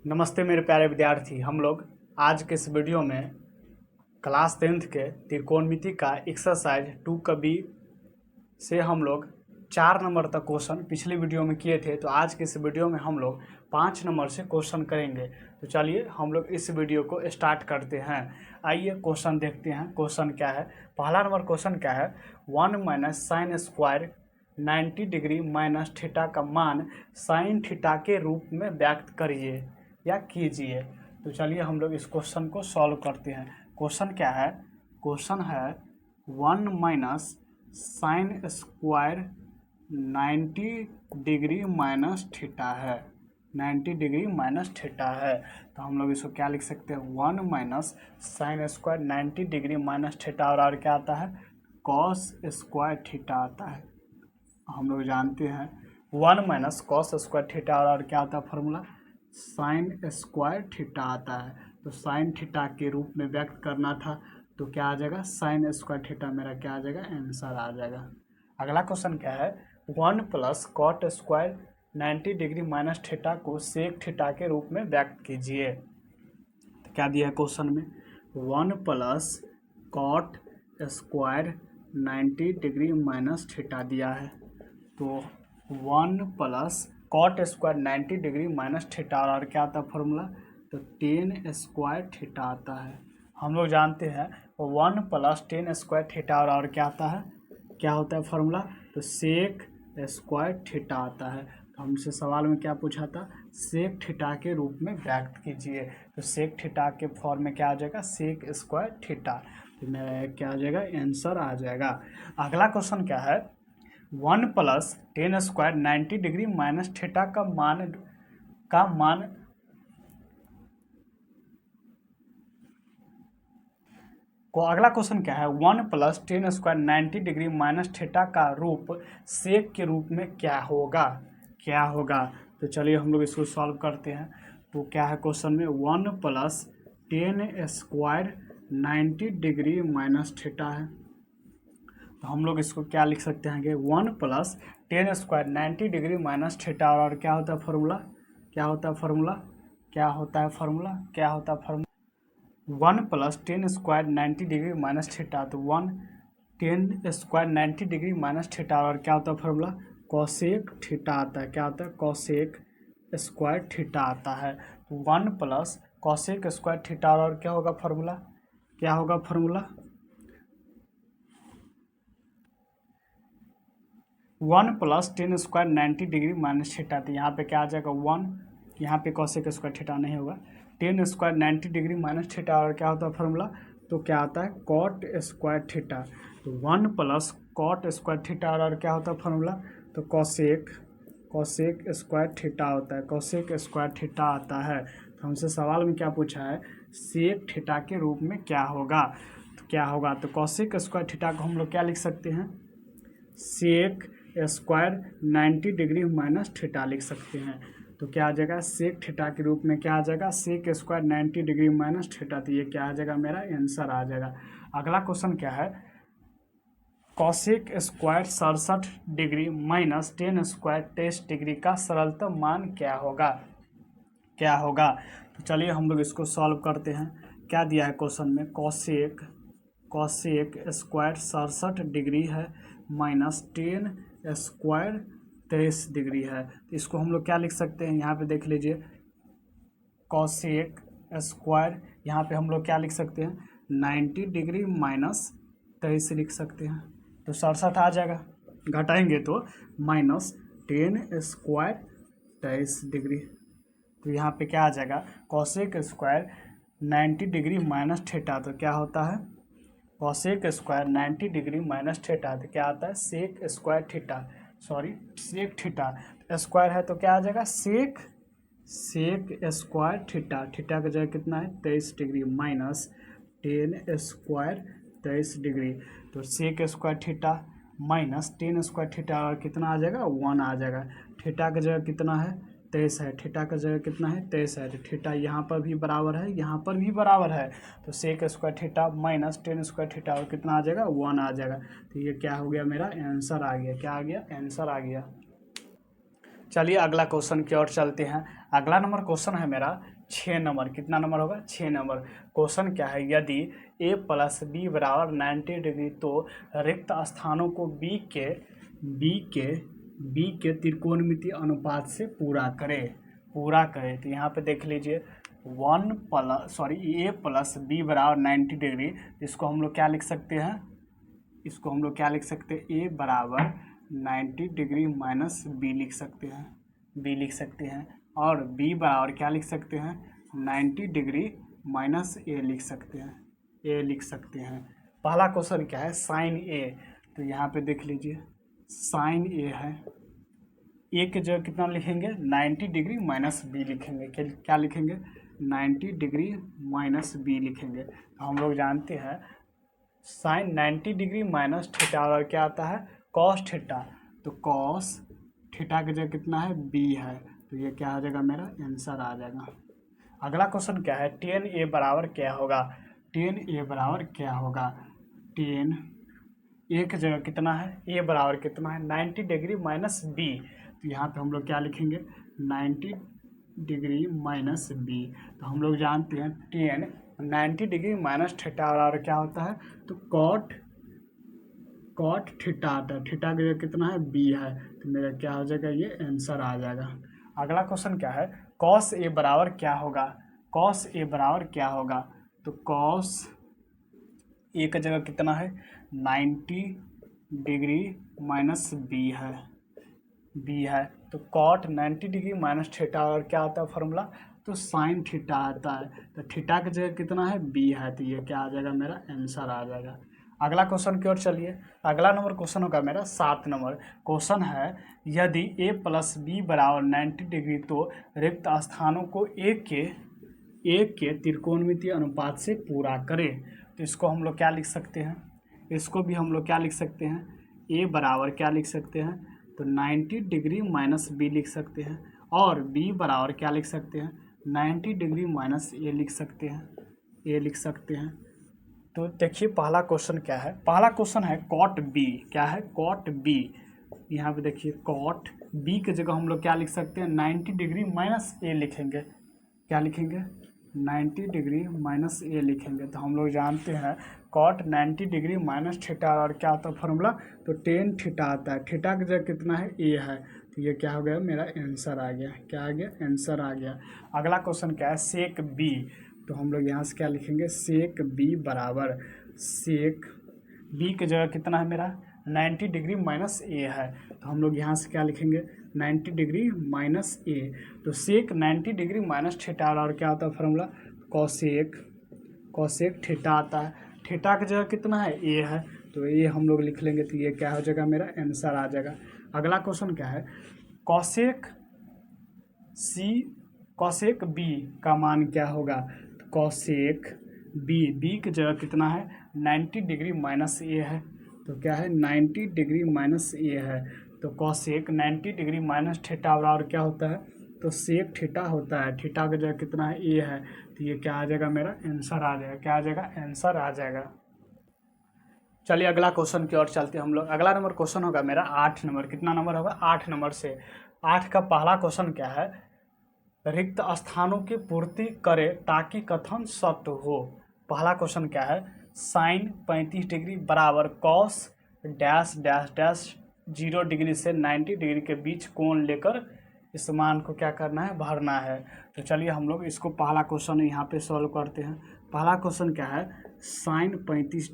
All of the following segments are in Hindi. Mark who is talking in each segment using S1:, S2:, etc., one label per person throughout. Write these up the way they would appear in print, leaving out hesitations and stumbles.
S1: नमस्ते मेरे प्यारे विद्यार्थी। हम लोग आज के इस वीडियो में क्लास 10th के त्रिकोणमिति का एक्सरसाइज 2 का बी से हम लोग 4 नंबर तक क्वेश्चन पिछले वीडियो में किए थे। तो आज के इस वीडियो में हम लोग 5 नंबर से क्वेश्चन करेंगे। तो चलिए हम लोग इस वीडियो को स्टार्ट करते हैं। आइए क्वेश्चन देखते हैं। क्वेश्चन क्या है? पहला नंबर क्वेश्चन क्या है? 1 - sin square 90 degree minus theta का मान साइन थीटा के रूप में व्यक्त करिए या कीजिए। तो चलिए हम लोग इस क्वेश्चन को सॉल्व करते हैं। क्वेश्चन क्या है? क्वेश्चन है 1 - sine square 90 degree minus theta है। 90 डिग्री माइनस थीटा है। तो हम लोग इसको क्या लिख सकते हैं? 1 - sine square 90 degree minus theta और क्या आता है? कॉस स्क्वायर थीटा आता है। हम लोग जानते हैं 1 - कॉस स्क्वायर थीटा और क्या आता है फॉर्मूला? साइन स्क्वायर थीटा आता है। तो साइन थीटा के रूप में व्यक्त करना था तो क्या आ जाएगा? साइन स्क्वायर थीटा मेरा क्या आ जाएगा? आंसर आ जाएगा। अगला क्वेश्चन क्या है? 1 + cot square 90 degree minus theta को सेक थीटा के रूप में व्यक्त कीजिए। तो क्या दिया है क्वेश्चन में? 1 + cot square 90 degree minus theta दिया है। तो 1 + cot square 90 degree minus theta और क्या आता है फॉर्मूला? तो टेन स्क्वायर थीटा आता है। हम लोग जानते हैं 1 + टेन स्क्वायर थीटा और क्या आता है? क्या होता है फॉर्मूला? तो सेक स्क्वायर थीटा आता है। तो हमसे सवाल में क्या पूछा था? सेक थीटा के रूप में व्यक्त कीजिए। तो सेक थीटा के फॉर्म में क्या आ जाएगा? Sec square theta. तो मेरा क्या आ जाएगा? आंसर आ जाएगा। अगला क्वेश्चन क्या है? 1 + ten square 90 degree minus theta का मान को अगला क्वेश्चन क्या है? 1 + ten square 90 degree minus theta का रूप सेक के रूप में क्या होगा? तो चलिए हम लोग इसको सॉल्व करते हैं। तो क्या है क्वेश्चन में? 1 + ten square 90 degree minus theta है। तो हम लोग इसको क्या लिख सकते हैं कि 1 + ten square 90 degree minus theta और क्या होता है formula? 1 + ten square 90 degree minus theta. तो 1 ten square 90 degree minus theta और क्या होता है फॉर्मूला? कॉसेक थीटा आता है। क्या आता है? कॉसेक स्क्वायर थीटा आता है। तो 1 + कॉसेक स्क्वायर थीटा और क्या होगा formula? 1 + ten square 90 degree minus theta. तो यहाँ पे क्या आ जाएगा? 1, यहाँ पे कॉसेक स्क्वायर थीटा नहीं होगा। Tan square 90 degree minus theta और क्या होता है फॉर्मूला? तो क्या आता है? Cot square theta. तो 1 + कॉट स्क्वायर थीटा और क्या होता है फॉर्मूला? तो कॉसेक स्क्वायर थीटा होता है। कॉसेक स्क्वायर थीटा आता है। तो हमसे सवाल में क्या पूछा है? सेक थीटा के रूप में क्या होगा? तो क्या होगा? तो कॉसेक स्क्वायर थीटा को हम लोग क्या लिख सकते हैं? Sec square 90 degree minus theta लिख सकते हैं। तो क्या आ जाएगा? सेक थीटा के रूप में क्या आ जाएगा? Sec square 90 degree minus theta. तो ये क्या आ जाएगा? मेरा आंसर आ जाएगा। अगला क्वेश्चन क्या है? Cosec square 67 degree minus tan square 23 degree का सरलतम मान क्या होगा? तो चलिए हम लोग इसको सॉल्व करते हैं। क्या दिया है क्वेश्चन में? कॉसेक स्क्वायर 67 डिग्री है माइनस टेन स्क्वायर 23 डिग्री है। तो इसको हम लोग क्या लिख सकते हैं? यहाँ पे देख लीजिए, कॉसेक स्क्वायर यहाँ पे हम लोग क्या लिख सकते हैं? 90 डिग्री माइनस 23 लिख सकते हैं। तो 67 आ जाएगा, घटाएंगे तो माइनस टेन स्क्वायर 23 डिग्री। तो यहाँ पे क्या आ जाएगा? Cosec square 90 degree minus theta. तो क्या होता है? Cosec square 90 degree minus theta. तो क्या आता है? Sec square theta, sec theta. Square है तो क्या आ जाएगा? Sec square theta. थीटा का जगह कितना है? 23 degree minus tan square 23 degree. तो sec square theta minus tan square theta और कितना आ जाएगा? 1 आ जाएगा। थीटा का जगह कितना है? 23 है। थीटा का जगह कितना है? 23 है। तो थीटा यहाँ पर भी बराबर है, यहाँ पर भी बराबर है। तो sec square theta minus tan square theta और कितना आ जाएगा? 1 आ जाएगा। तो ये क्या हो गया? मेरा आंसर आ गया। क्या आ गया? आंसर आ गया। चलिए अगला क्वेश्चन की ओर चलते हैं। अगला नंबर क्वेश्चन है मेरा 6 नंबर। कितना नंबर होगा? 6 नंबर। क्वेश्चन क्या है, यदि a प्लस बी बराबर 90 डिग्री तो रिक्त स्थानों को b के त्रिकोणमितीय अनुपात से पूरा करे। तो यहाँ पे देख लीजिए a प्लस बी बराबर 90 डिग्री, इसको हम लोग क्या लिख सकते हैं? इसको हम लोग क्या लिख सकते हैं? a बराबर 90 डिग्री माइनस b लिख सकते हैं और b बराबर क्या लिख सकते हैं? 90 डिग्री माइनस a लिख सकते हैं। पहला क्वेश्चन क्या है? Sine a। तो यहाँ पे देख लीजिए साइन a है, a के जगह कितना लिखेंगे? 90 डिग्री माइनस b लिखेंगे। क्या लिखेंगे? 90 डिग्री माइनस b लिखेंगे। तो हम लोग जानते हैं साइन 90 डिग्री माइनस थीटा और क्या आता है? Cos theta. तो कॉस थीटा की जगह कितना है? b है। तो ये क्या आ जाएगा? मेरा आंसर आ जाएगा। अगला क्वेश्चन क्या है? tan a बराबर क्या होगा? tan a बराबर क्या होगा? tan a की जगह कितना है? a बराबर कितना है? 90 डिग्री माइनस b। तो यहाँ पे हम लोग क्या लिखेंगे? 90 डिग्री माइनस b। तो हम लोग जानते हैं tan 90 डिग्री माइनस थीटा बराबर क्या होता है? तो कॉट थीटा आता है। थीटा की जगह कितना है? b है। तो मेरा क्या हो जाएगा? ये आंसर आ जाएगा। अगला क्वेश्चन क्या है? कॉस ए बराबर क्या होगा? कॉस ए बराबर क्या होगा? तो कॉस ए का जगह कितना है? 90 डिग्री माइनस बी है। तो कॉट 90 डिग्री माइनस थीटा और क्या आता है फॉर्मूला? तो साइन थीटा आता है। तो थीटा की जगह कितना है? बी है। तो ये क्या आ जाएगा? मेरा आंसर आ जाएगा। अगला क्वेश्चन की ओर चलिए। अगला नंबर क्वेश्चन होगा मेरा 7 नंबर। क्वेश्चन है यदि a प्लस बी बराबर 90 डिग्री तो रिक्त स्थानों को a के त्रिकोणमितीय अनुपात से पूरा करें। तो इसको हम लोग क्या लिख सकते हैं? इसको भी हम लोग क्या लिख सकते हैं? a बराबर क्या लिख सकते हैं? तो 90 डिग्री माइनस b लिख सकते हैं और b बराबर क्या लिख सकते हैं? 90 डिग्री माइनस a लिख सकते हैं। तो देखिए पहला क्वेश्चन क्या है? पहला क्वेश्चन है कॉट बी। क्या है? Cot B. यहाँ पे देखिए कॉट बी की जगह हम लोग क्या लिख सकते हैं? 90 डिग्री माइनस ए लिखेंगे। क्या लिखेंगे? 90 डिग्री माइनस ए लिखेंगे। तो हम लोग जानते हैं कॉट 90 डिग्री माइनस थीटा और क्या आता है फॉर्मूला? तो टेन थीटा आता है। थीटा की जगह कितना है? ए है। तो ये क्या हो गया? मेरा आंसर आ गया। क्या आ गया? आंसर आ गया। अगला क्वेश्चन क्या है? सेक बी। तो हम लोग यहाँ से क्या लिखेंगे? सेक बी बराबर सेक बी की जगह कितना है मेरा? 90 डिग्री माइनस ए है। तो हम लोग यहाँ से क्या लिखेंगे? 90 डिग्री माइनस ए। तो सेक 90 डिग्री माइनस थीटा और क्या होता है फॉर्मूला? कॉसेक थीटा आता है। थीटा की जगह कितना है? ए है। तो ये हम लोग लिख लेंगे। तो ये क्या हो जाएगा? मेरा आंसर आ जाएगा। अगला क्वेश्चन क्या है? कॉसेक बी का मान क्या होगा? तो कॉसेक बी की जगह कितना है? 90 डिग्री माइनस ए है। तो क्या है? 90 डिग्री माइनस ए है। तो कॉसेक 90 डिग्री माइनस थीटा बराबर क्या होता है? तो सेक थीटा होता है। थीटा की जगह कितना है? ए है। तो ये क्या आ जाएगा? मेरा आंसर आ जाएगा। क्या आ जाएगा? आंसर आ जाएगा। चलिए अगला क्वेश्चन की ओर चलते हैं हम लोग। अगला नंबर क्वेश्चन होगा मेरा 8 नंबर। कितना नंबर होगा? 8 नंबर से। 8 का पहला क्वेश्चन क्या है? रिक्त स्थानों की पूर्ति करे ताकि कथन सत्य हो। पहला क्वेश्चन क्या है? साइन 35 डिग्री बराबर cos dash dash dash 0 degree से 90 डिग्री के बीच कोण लेकर इस मान को क्या करना है? भरना है। तो चलिए हम लोग इसको पहला क्वेश्चन यहाँ पे सॉल्व करते हैं। पहला क्वेश्चन क्या है? साइन 35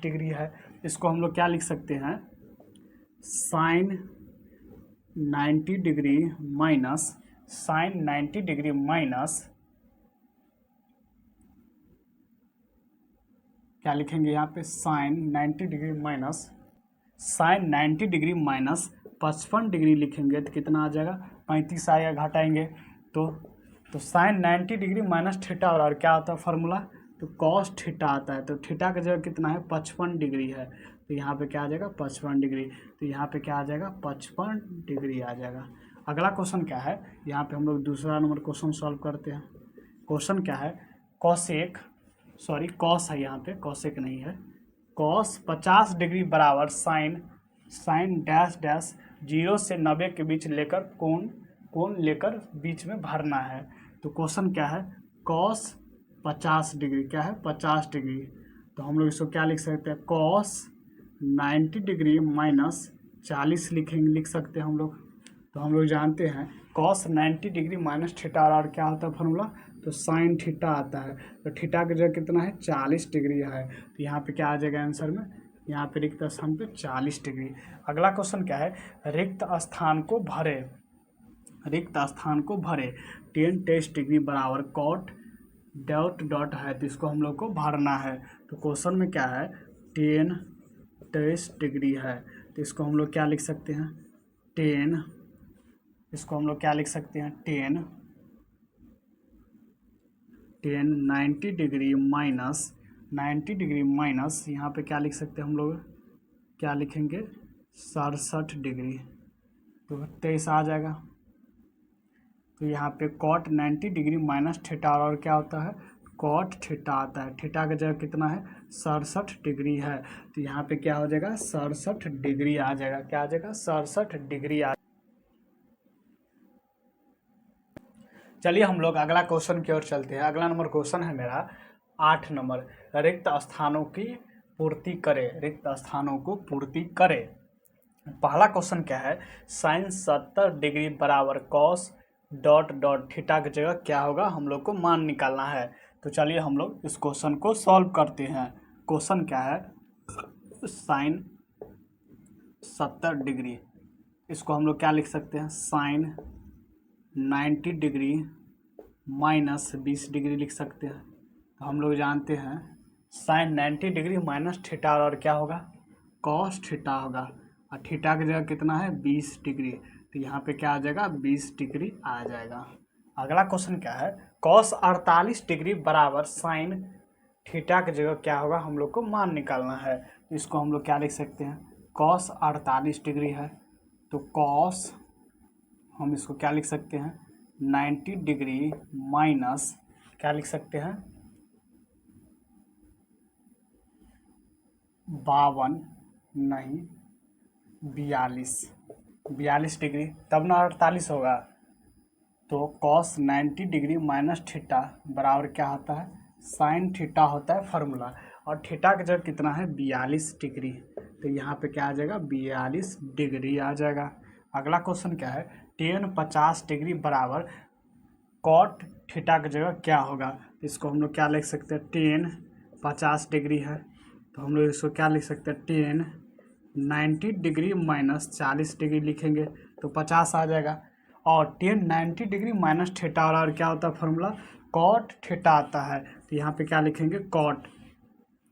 S1: डिग्री है। इसको हम लोग क्या लिख सकते हैं? साइन 90 डिग्री माइनस क्या लिखेंगे यहाँ पे? साइन 90 डिग्री माइनस 55 डिग्री लिखेंगे तो कितना आ जाएगा? 35 आएगा। घटाएंगे तो साइन 90 डिग्री माइनस थीटा और क्या आता है फॉर्मूला? तो कॉस थीटा आता है। तो थीटा की जगह कितना है? 55 डिग्री है। तो यहाँ पे क्या आ जाएगा? 55 डिग्री। तो यहाँ पे क्या आ जाएगा? 55 डिग्री आ जाएगा। अगला क्वेश्चन क्या है? यहाँ पे हम लोग दूसरा नंबर क्वेश्चन सॉल्व करते हैं। क्वेश्चन क्या है? कॉस है यहाँ पे, कॉसेक नहीं है। कॉस 50 डिग्री बराबर साइन डैश डैश 0 से 90 के बीच लेकर कोण कोण लेकर बीच में भरना है। तो क्वेश्चन क्या है, कॉस 50 डिग्री, क्या है 50 डिग्री। तो हम लोग इसको क्या लिख सकते हैं, कॉस 90 डिग्री माइनस 40 लिख सकते हैं हम लोग। तो हम लोग जानते हैं कॉस 90 डिग्री माइनस थीटा और क्या होता है फॉर्मूला, तो साइन थीटा आता है। तो थीटा की जगह कितना है, 40 डिग्री है। तो यहाँ पे क्या आ जाएगा आंसर में, यहाँ पे रिक्त स्थान पे 40 डिग्री। अगला क्वेश्चन क्या है, रिक्त स्थान को भरे, रिक्त स्थान को भरे 10 टेस्ट डिग्री बराबर कॉट डॉट डॉट है। तो इसको हम लोग को भरना है। तो क्वेश्चन में क्या है, 10 टेस्ट डिग्री है। तो इसको हम लोग क्या लिख सकते हैं, 10, इसको हम लोग क्या लिख सकते हैं, 10 90 डिग्री माइनस 90 डिग्री माइनस यहाँ पे क्या लिख सकते हैं हम लोग, क्या लिखेंगे 67 डिग्री। तो 23 आ जाएगा। तो यहाँ पे कॉट 90 डिग्री माइनस थीटा और क्या होता है, कॉट थीटा आता है। थीटा का जगह कितना है, 67 डिग्री है। तो यहाँ पे क्या हो जाएगा, 67 डिग्री आ जाएगा। क्या आ जाएगा, 67 डिग्री आ। चलिए हम लोग अगला क्वेश्चन की ओर चलते हैं। अगला नंबर क्वेश्चन है मेरा 8 नंबर, रिक्त स्थानों की पूर्ति करे, रिक्त स्थानों को पूर्ति करे। पहला क्वेश्चन क्या है, साइन 70 डिग्री बराबर कॉस डॉट डॉट थीटा की जगह क्या होगा, हम लोग को मान निकालना है। तो चलिए हम लोग इस क्वेश्चन को सॉल्व करते हैं। क्वेश्चन क्या है, साइन 70 डिग्री, इसको हम लोग क्या लिख सकते हैं, साइन 90 डिग्री माइनस 20 डिग्री लिख सकते हैं। तो हम लोग जानते हैं साइन 90 डिग्री माइनस थीटा और क्या होगा, कॉस थीटा होगा। और थीटा की जगह कितना है, 20 डिग्री। तो यहाँ पे क्या आ जाएगा, 20 डिग्री आ जाएगा। अगला क्वेश्चन क्या है, कॉस 48 डिग्री बराबर साइन थीटा की जगह क्या होगा, हम लोग को मान निकालना है। तो इसको हम लोग क्या लिख सकते हैं, कॉस 48 डिग्री है। तो कॉस हम इसको क्या लिख सकते हैं, 90 डिग्री माइनस क्या लिख सकते हैं, 52 नहीं 42 डिग्री, तब ना 48 होगा। तो कॉस 90 डिग्री माइनस थीटा बराबर क्या होता है, साइन थीटा होता है फार्मूला। और थीटा की जगह कितना है, 42 डिग्री। तो यहाँ पे क्या आ जाएगा, 42 डिग्री आ जाएगा। अगला क्वेश्चन क्या है, टेन 50 डिग्री बराबर कॉट थीटा की जगह क्या होगा। इसको हम लोग क्या लिख सकते हैं, टेन 50 डिग्री है। तो हम लोग इसको क्या लिख सकते हैं, टेन 90 डिग्री माइनस 40 डिग्री लिखेंगे तो 50 आ जाएगा। और टेन 90 डिग्री माइनस थीटा और क्या होता है फार्मूला, कॉट थीटा आता है। तो यहाँ पे क्या लिखेंगे, कॉट,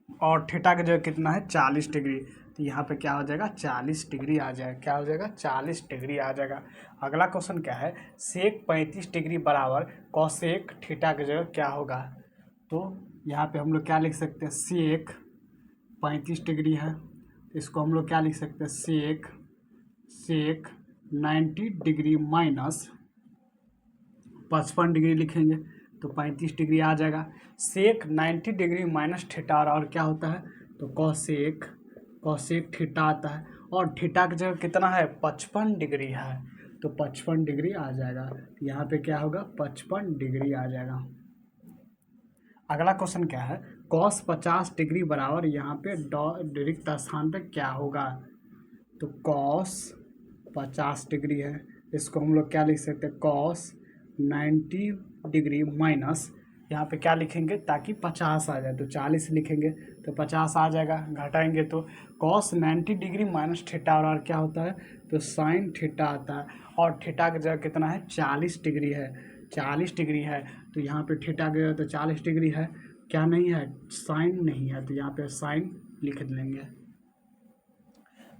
S1: और थीटा की जगह कितना है, 40 डिग्री। तो यहाँ पे क्या हो जाएगा, 40 डिग्री आ जाएगा। क्या हो जाएगा, 40 डिग्री आ जाएगा। अगला क्वेश्चन क्या है, सेक 35 डिग्री बराबर कॉसेक थीटा की जगह क्या होगा। तो यहाँ पे हम लोग क्या लिख सकते हैं, सेक 35 डिग्री है। इसको हम लोग क्या लिख सकते हैं, सेक 90 डिग्री माइनस 55 डिग्री लिखेंगे तो 35 डिग्री आ जाएगा। सेक 90 डिग्री माइनस थीटा और क्या होता है, तो कॉसेक थीटा आता है। और थीटा की जगह कितना है, 55 डिग्री है। तो 55 डिग्री आ जाएगा। यहाँ पे क्या होगा, 55 डिग्री आ जाएगा। अगला क्वेश्चन क्या है, कॉस 50 डिग्री बराबर यहाँ पे रिक्त स्थान पे क्या होगा। तो कॉस 50 डिग्री है, इसको हम लोग क्या लिख सकते हैं, कॉस 90 डिग्री माइनस यहाँ पे क्या लिखेंगे ताकि 50 आ जाए, तो 40 लिखेंगे तो 50 आ जाएगा। घटाएंगे तो कॉस 90 डिग्री माइनस थीटा और क्या होता है, तो साइन थीटा आता है। और थीटा की जगह कितना है, 40 डिग्री है, 40 डिग्री है। तो यहाँ पे थीटा की जगह तो 40 डिग्री है, क्या नहीं है, साइन नहीं है। तो यहाँ पे साइन लिख लेंगे।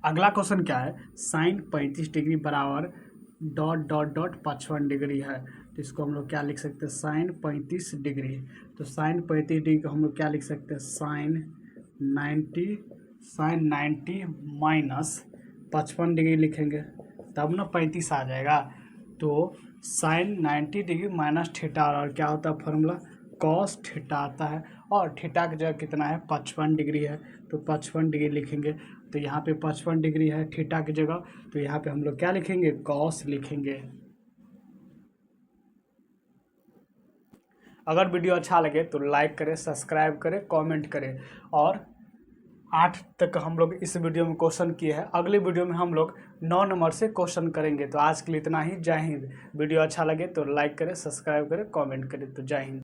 S1: अगला क्वेश्चन क्या है, साइन 35 डिग्री बराबर डॉट डॉट डॉट 55 डिग्री है। तो इसको हम लोग क्या लिख सकते हैं, साइन 35 डिग्री। तो साइन 35 डिग्री को हम लोग क्या लिख सकते हैं, साइन 90 माइनस 55 डिग्री लिखेंगे तब ना 35 आ जाएगा। तो साइन 90 डिग्री माइनस थीटा और क्या होता है फार्मूला, कॉस थीटा आता है। और थीटा की जगह कितना है, 55 डिग्री है। तो 55 डिग्री लिखेंगे। तो यहाँ पे 55 डिग्री है थीटा की जगह, तो यहाँ पे हम लोग क्या लिखेंगे, कॉस लिखेंगे। अगर वीडियो अच्छा लगे तो लाइक करें, सब्सक्राइब करें, कमेंट करें। और 8 तक हम लोग इस वीडियो में क्वेश्चन किए हैं। अगले वीडियो में हम लोग 9 नंबर से क्वेश्चन करेंगे। तो आज के लिए इतना ही। जय हिंद। वीडियो अच्छा लगे तो लाइक करें, सब्सक्राइब करें, कमेंट करें। तो जय हिंद।